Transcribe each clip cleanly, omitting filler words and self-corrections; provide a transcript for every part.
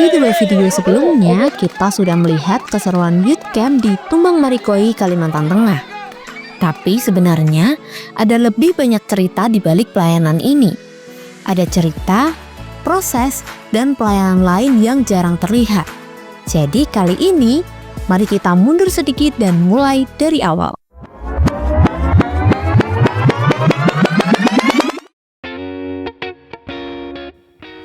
Di 2 video sebelumnya, kita sudah melihat keseruan youth camp di Tumbang Marikoi, Kalimantan Tengah. Tapi sebenarnya ada lebih banyak cerita di balik pelayanan ini. Ada cerita, proses, dan pelayanan lain yang jarang terlihat. Jadi kali ini, mari kita mundur sedikit dan mulai dari awal.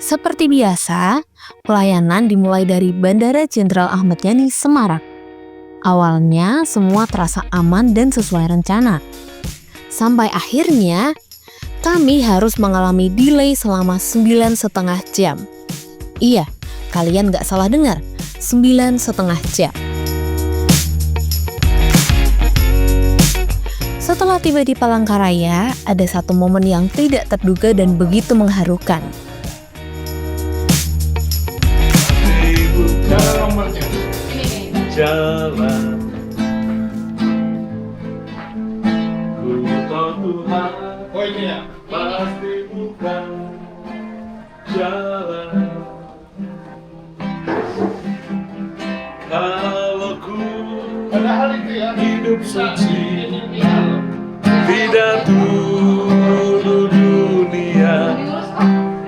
Seperti biasa, pelayanan dimulai dari Bandara Jenderal Ahmad Yani, Semarang. Awalnya semua terasa aman dan sesuai rencana. Sampai akhirnya, kami harus mengalami delay selama 9,5 jam. Iya, kalian gak salah dengar, 9,5 jam. Setelah tiba di Palangkaraya, ada satu momen yang tidak terduga dan begitu mengharukan. Jalan ku tahu Tuhan pasti bukan jalan. Kalau ku hidup suci tidak dulu dunia,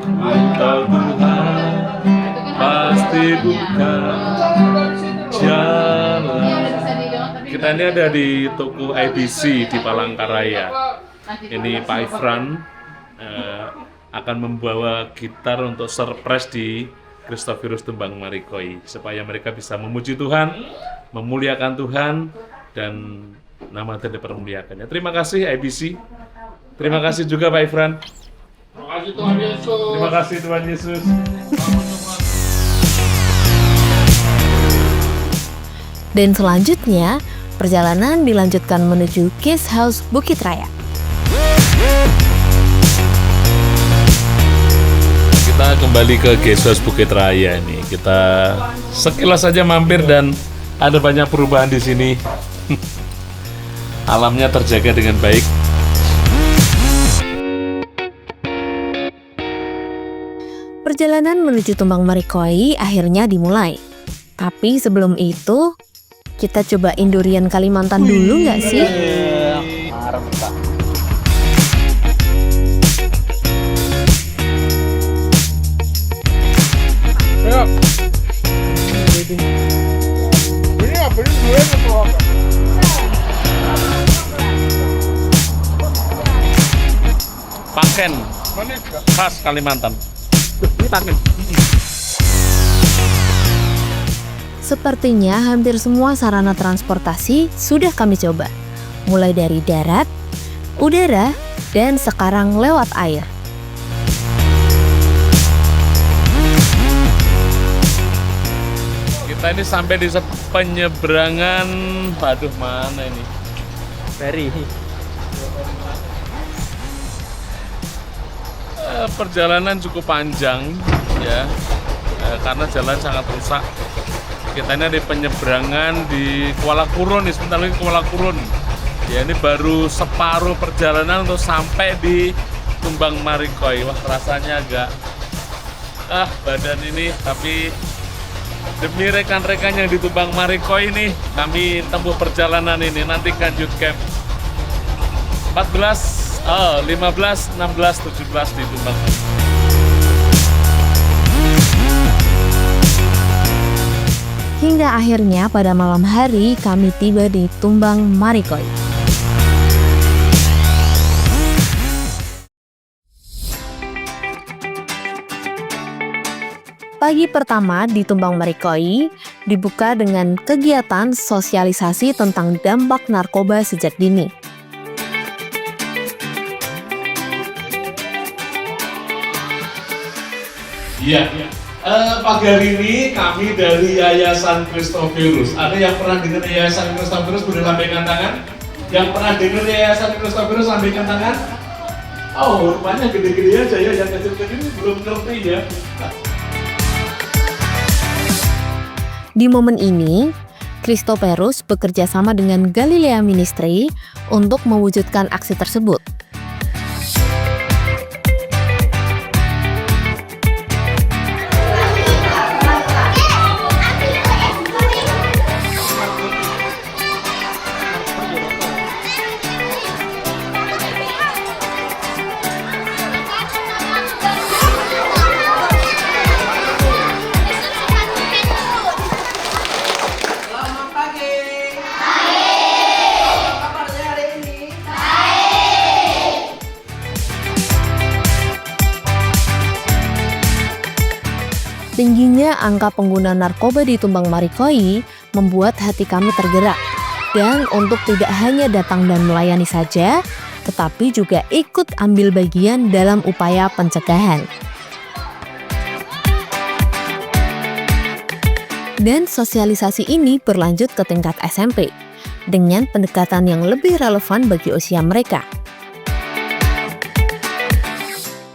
ku tahu Tuhan pasti bukan jalan. Kita ini ada di toko IBC di Palangkaraya. Ini Pak Ifran akan membawa gitar untuk surprise di Christophorus Tumbang Marikoi supaya mereka bisa memuji Tuhan, memuliakan Tuhan, dan nama Tuhan dipermuliakannya. Terima kasih IBC. Terima kasih juga Pak Ifran. Terima kasih Tuhan Yesus. Terima kasih Tuhan Yesus. Dan selanjutnya, perjalanan dilanjutkan menuju Guest House Bukit Raya. Kita kembali ke Guest House Bukit Raya ini. Kita sekilas saja mampir dan ada banyak perubahan di sini. Alamnya terjaga dengan baik. Perjalanan menuju Tumbang Marikoi akhirnya dimulai. Tapi sebelum itu, kita cobain durian Kalimantan dulu nggak sih? Paken khas Kalimantan. Ini paken. Sepertinya hampir semua sarana transportasi sudah kami coba. Mulai dari darat, udara, dan sekarang lewat air. Kita ini sampai di penyeberangan, aduh mana ini? Ferry. Perjalanan cukup panjang ya, karena jalan sangat rusak. Kita ini di penyeberangan di Kuala Kurun nih, sebentar lagi Kuala Kurun. Ya ini baru separuh perjalanan untuk sampai di Tumbang Marikoi. Wah rasanya agak badan ini, tapi demi rekan-rekan yang di Tumbang Marikoi ini, kami tempuh perjalanan ini. Nantikan youth camp 15, 16, 17 di Tumbang Marikoi. Hingga akhirnya pada malam hari kami tiba di Tumbang Marikoi. Pagi pertama di Tumbang Marikoi dibuka dengan kegiatan sosialisasi tentang dampak narkoba sejak dini. Iya. Pagi hari ini kami dari Yayasan Christophorus. Ada yang pernah dengar Yayasan Christophorus? Boleh lambaikan tangan. Yang pernah dengar Yayasan Christophorus lambaikan tangan. Oh, rupanya gede-gede aja ya, yang kecil-kecil belum ngerti ya. Di momen ini, Christophorus bekerja sama dengan Galilea Ministry untuk mewujudkan aksi tersebut. Tingginya angka pengguna narkoba di Tumbang Marikoi membuat hati kami tergerak. Dan untuk tidak hanya datang dan melayani saja, tetapi juga ikut ambil bagian dalam upaya pencegahan. Dan sosialisasi ini berlanjut ke tingkat SMP, dengan pendekatan yang lebih relevan bagi usia mereka.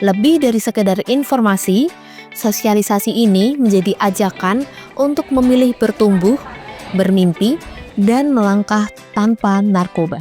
Lebih dari sekedar informasi, sosialisasi ini menjadi ajakan untuk memilih bertumbuh, bermimpi, dan melangkah tanpa narkoba.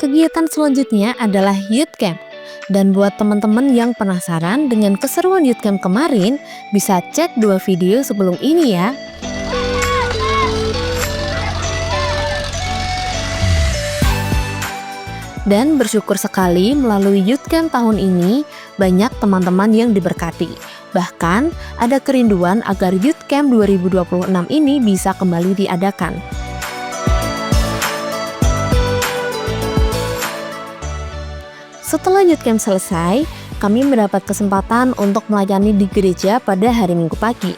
Kegiatan selanjutnya adalah Youth Camp. Dan buat teman-teman yang penasaran dengan keseruan Youth Camp kemarin, bisa cek 2 video sebelum ini ya. Dan bersyukur sekali melalui Youth Camp tahun ini, banyak teman-teman yang diberkati. Bahkan ada kerinduan agar Youth Camp 2026 ini bisa kembali diadakan. Setelah Youth Camp selesai, kami mendapat kesempatan untuk melayani di gereja pada hari Minggu pagi.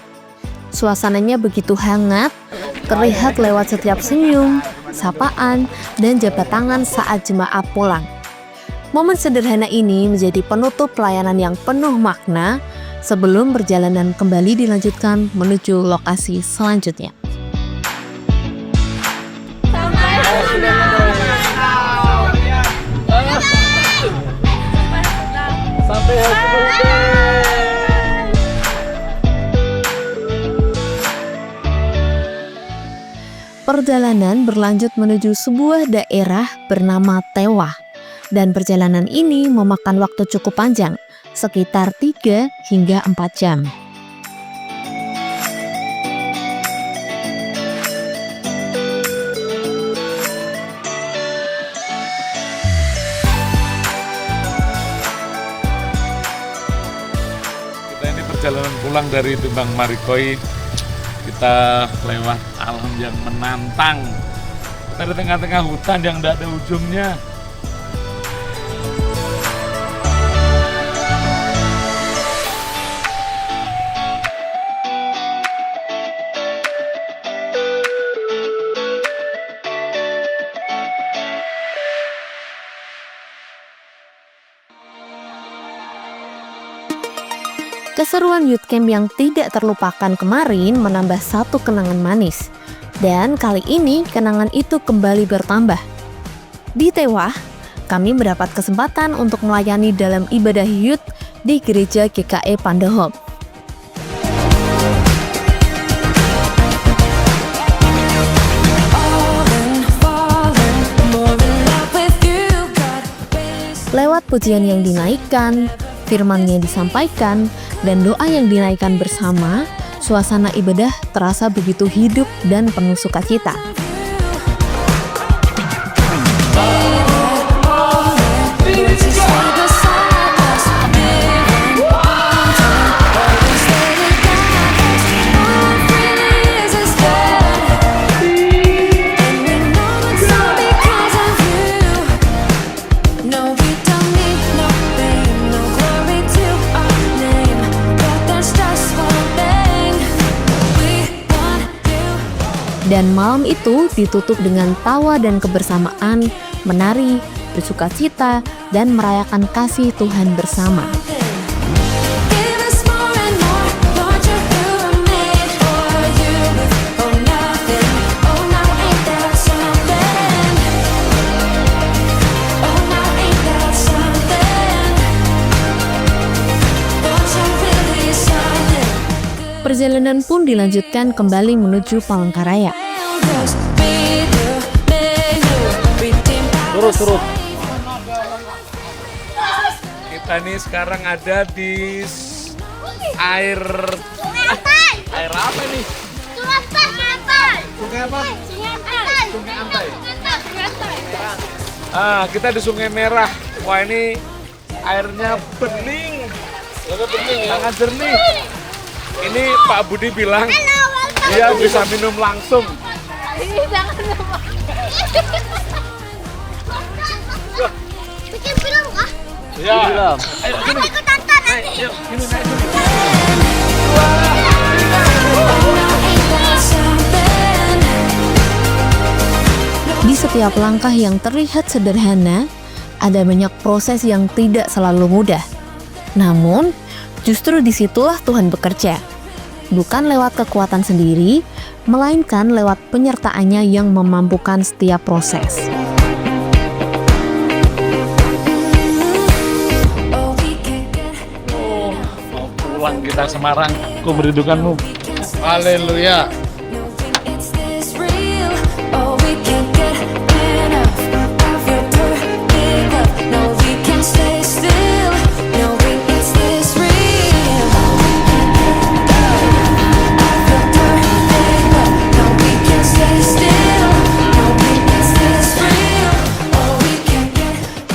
Suasananya begitu hangat, terlihat lewat setiap senyum, sapaan, dan jabat tangan saat jemaat pulang. Momen sederhana ini menjadi penutup pelayanan yang penuh makna sebelum perjalanan kembali dilanjutkan menuju lokasi selanjutnya. Perjalanan berlanjut menuju sebuah daerah bernama Tewah, dan perjalanan ini memakan waktu cukup panjang, sekitar 3 hingga 4 jam. Kita ini perjalanan pulang dari Tumbang Marikoi, kita lewat alam yang menantang. Kita di tengah-tengah hutan yang tidak ada ujungnya. Keseruan Youth Camp yang tidak terlupakan kemarin menambah satu kenangan manis. Dan kali ini kenangan itu kembali bertambah. Di Tewah, kami mendapat kesempatan untuk melayani dalam ibadah youth di gereja GKE Pandahop. Lewat pujian yang dinaikkan, firman yang disampaikan, dan doa yang dinaikkan bersama, suasana ibadah terasa begitu hidup dan penuh sukacita. Dan malam itu ditutup dengan tawa dan kebersamaan, menari, bersukacita, dan merayakan kasih Tuhan bersama. Perjalanan pun dilanjutkan kembali menuju Palangkaraya. Terus. Kita nih sekarang ada di air apa nih? Sungai apa? Sungai Antai. Kita di Sungai Merah. Wah, ini airnya bening. Sangat jernih. Ini Pak Budi bilang dia bisa minum langsung. Bikin film kah? Ya. Ayo ikut tonton nanti. Ayo, ini naik dulu. Di setiap langkah yang terlihat sederhana, ada banyak proses yang tidak selalu mudah. Namun, justru disitulah Tuhan bekerja. Bukan lewat kekuatan sendiri, melainkan lewat penyertaannya yang memampukan setiap proses. Mau pulang kita Semarang. Ku merindukanmu. Haleluya.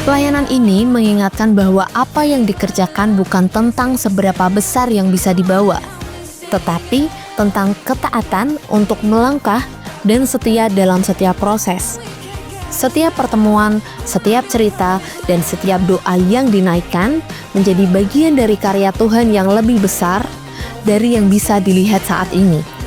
Pelayanan ini mengingatkan bahwa apa yang dikerjakan bukan tentang seberapa besar yang bisa dibawa, tetapi tentang ketaatan untuk melangkah dan setia dalam setiap proses. Setiap pertemuan, setiap cerita, dan setiap doa yang dinaikkan menjadi bagian dari karya Tuhan yang lebih besar dari yang bisa dilihat saat ini.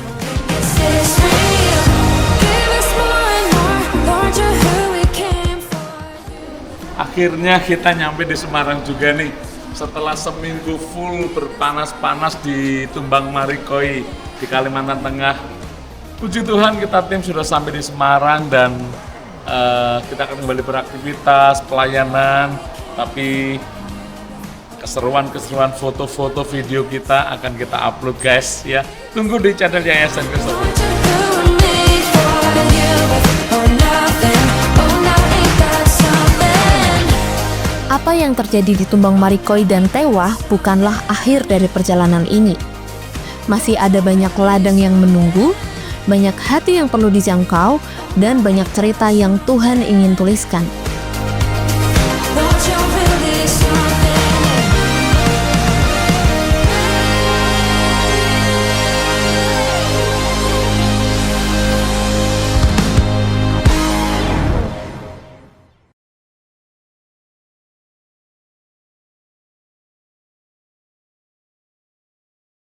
Akhirnya kita nyampe di Semarang juga nih. Setelah seminggu full berpanas-panas di Tumbang Marikoi di Kalimantan Tengah. Puji Tuhan kita tim sudah sampai di Semarang dan kita akan kembali beraktivitas, pelayanan. Tapi keseruan-keseruan foto-foto video kita akan kita upload guys ya. Tunggu di channel Yayasan Kristus. Apa yang terjadi di Tumbang Marikoi dan Tewah bukanlah akhir dari perjalanan ini. Masih ada banyak ladang yang menunggu, banyak hati yang perlu dijangkau, dan banyak cerita yang Tuhan ingin tuliskan.